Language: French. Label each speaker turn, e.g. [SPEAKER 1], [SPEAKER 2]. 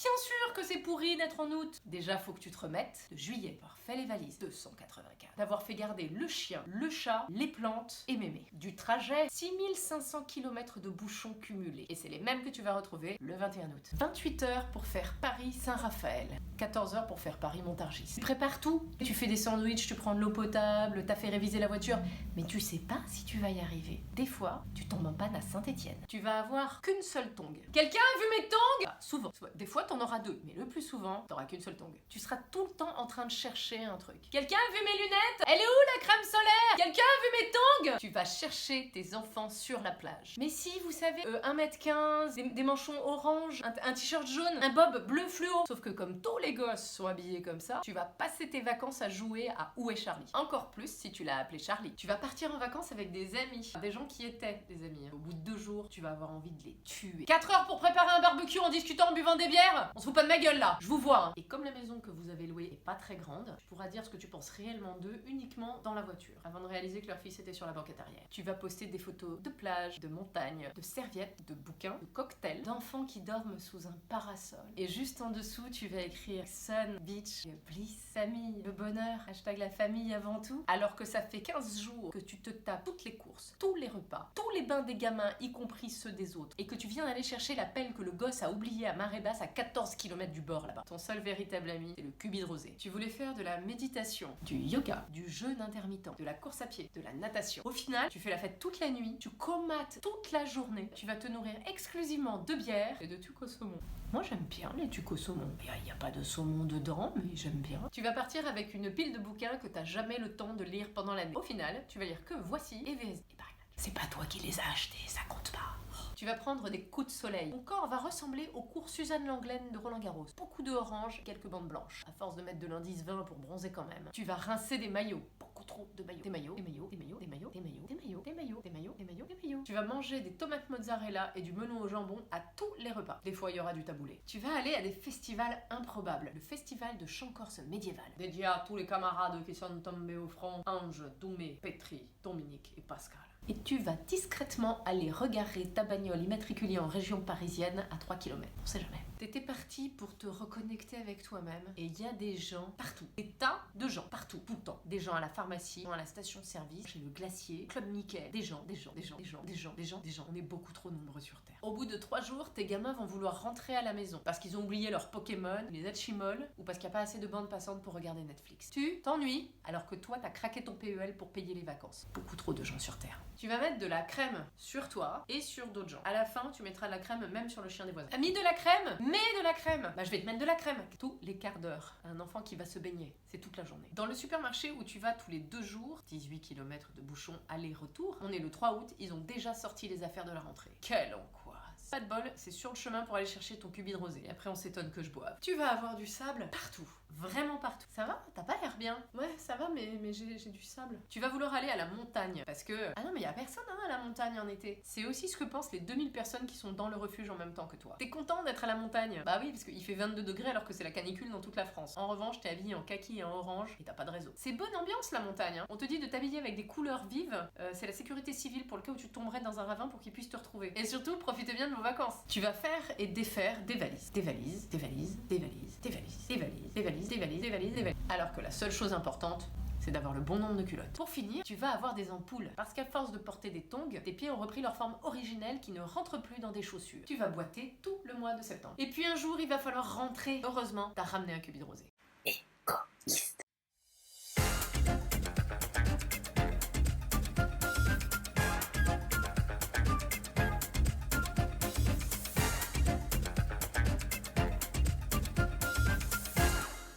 [SPEAKER 1] Bien sûr que c'est pourri d'être en août. Déjà, faut que tu te remettes de juillet, d'avoir fait les valises, 284, d'avoir fait garder le chien, le chat, les plantes et mémé. Du trajet, 6500 km de bouchons cumulés. Et c'est les mêmes que tu vas retrouver le 21 août. 28 heures pour faire Paris-Saint-Raphaël. 14 heures pour faire Paris-Montargis. Tu prépares tout. Tu fais des sandwichs, tu prends de l'eau potable, t'as fait réviser la voiture. Mais tu sais pas si tu vas y arriver. Des fois, tu tombes en panne à Saint-Étienne. Tu vas avoir qu'une seule tongue. Quelqu'un a vu mes tongs? Souvent. Des fois, t'en auras deux. Mais le plus souvent, t'auras qu'une seule tongue. Tu seras tout le temps en train de chercher un truc. Quelqu'un a vu mes lunettes? Elle est où la crème solaire? Quelqu'un a vu mes tongs? Tu vas chercher tes enfants sur la plage. Mais si, vous savez, 1m15, des manchons orange, un t-shirt jaune, un bob bleu fluo. Sauf que comme tous les gosses sont habillés comme ça, tu vas passer tes vacances à jouer à Où est Charlie? Encore plus si tu l'as appelé Charlie. Tu vas partir en vacances avec des amis. Des gens qui étaient des amis. Au bout de 2 jours, tu vas avoir envie de les tuer. 4 heures pour préparer un barbecue en discutant, en buvant des bières? On se fout pas de ma gueule là, je vous vois hein. Et comme la maison que vous avez louée est pas très grande, tu pourras dire ce que tu penses réellement d'eux uniquement dans la voiture, avant de réaliser que leur fils était sur la banquette arrière. Tu vas poster des photos de plage, de montagne, de serviettes, de bouquins, de cocktails, d'enfants qui dorment sous un parasol. Et juste en dessous, tu vas écrire Sun, Beach, Bliss, famille, le bonheur, hashtag la famille avant tout. Alors que ça fait 15 jours que tu te tapes toutes les courses, tous les repas, tous les bains des gamins, y compris ceux des autres, et que tu viens d'aller chercher la pelle que le gosse a oubliée à marée basse à 14 km du bord là-bas. Ton seul véritable ami, c'est le cube rosé. Tu voulais faire de la méditation, du yoga, du jeûne intermittent, de la course à pied, de la natation. Au final, tu fais la fête toute la nuit, tu comates toute la journée, tu vas te nourrir exclusivement de bière et de tuc au saumon. Moi j'aime bien les tucs au saumon. Il n'y a pas de saumon dedans, mais j'aime bien. Tu vas partir avec une pile de bouquins que t'as jamais le temps de lire pendant la nuit. Au final, tu vas lire que Voici et VS. Et pareil, c'est pas toi qui les as achetés, ça compte pas. Tu vas prendre des coups de soleil. Ton corps va ressembler au cours Suzanne Langlaine de Roland Garros. Beaucoup de orange, quelques bandes blanches. À force de mettre de l'indice 20 pour bronzer quand même. Tu vas rincer des maillots. Beaucoup trop de maillots. Des maillots, des maillots, des maillots, des maillots, des maillots, des maillots, des maillots, des maillots, des maillots, des maillots. Tu vas manger des tomates mozzarella et du melon au jambon à tous les repas. Des fois, il y aura du taboulé. Tu vas aller à des festivals improbables. Le festival de chant corse médiéval. Dédié à tous les camarades qui sont tombés au front. Ange, Doumé, Pétri, Dominique et Pascal. Et tu vas discrètement aller regarer ta bagnole immatriculée en région parisienne à 3 km. On sait jamais. T'étais parti pour te reconnecter avec toi-même et il y a des gens partout. Des tas de gens partout, tout le temps. Des gens à la pharmacie, à la station-service, chez le glacier, Club Mickey. Des gens. On est beaucoup trop nombreux sur Terre. Au bout de 3 jours, tes gamins vont vouloir rentrer à la maison parce qu'ils ont oublié leurs Pokémon, les Hatchimals ou parce qu'il n'y a pas assez de bandes passantes pour regarder Netflix. Tu t'ennuies alors que toi, t'as craqué ton PEL pour payer les vacances. Beaucoup trop de gens sur Terre. Tu vas mettre de la crème sur toi et sur d'autres gens. À la fin, tu mettras de la crème même sur le chien des voisins. T'as mis de la crème? Mets de la crème! Bah je vais te mettre de la crème. Tous les quarts d'heure. Un enfant qui va se baigner. C'est toute la journée. Dans le supermarché où tu vas tous les 2 jours, 18 km de bouchon aller-retour, on est le 3 août, ils ont déjà sorti les affaires de la rentrée. Quelle angoisse! Pas de bol, c'est sur le chemin pour aller chercher ton cube rosé. Après on s'étonne que je boive. Tu vas avoir du sable partout. Vraiment partout. Ça va? T'as pas l'air bien? Ouais, ça va, mais j'ai du sable. Tu vas vouloir aller à la montagne parce que... Ah non, mais y a personne à la montagne en été. C'est aussi ce que pensent les 2000 personnes qui sont dans le refuge en même temps que toi. T'es content d'être à la montagne? Bah oui, parce qu'il fait 22 degrés alors que c'est la canicule dans toute la France. En revanche, t'es habillé en kaki et en orange et t'as pas de réseau. C'est bonne ambiance la montagne, hein. On te dit de t'habiller avec des couleurs vives. C'est la sécurité civile pour le cas où tu tomberais dans un ravin pour qu'ils puissent te retrouver. Et surtout, profitez bien de vos vacances. Tu vas faire et défaire des valises. Des valises, des valises, des valises, des valises, des valises, des valises, des valises, des valises, des valises. Alors que la seule chose importante, c'est d'avoir le bon nombre de culottes. Pour finir, tu vas avoir des ampoules. Parce qu'à force de porter des tongs, tes pieds ont repris leur forme originelle qui ne rentre plus dans des chaussures. Tu vas boiter tout le mois de septembre. Et puis un jour, il va falloir rentrer. Heureusement, t'as ramené un cube rosé.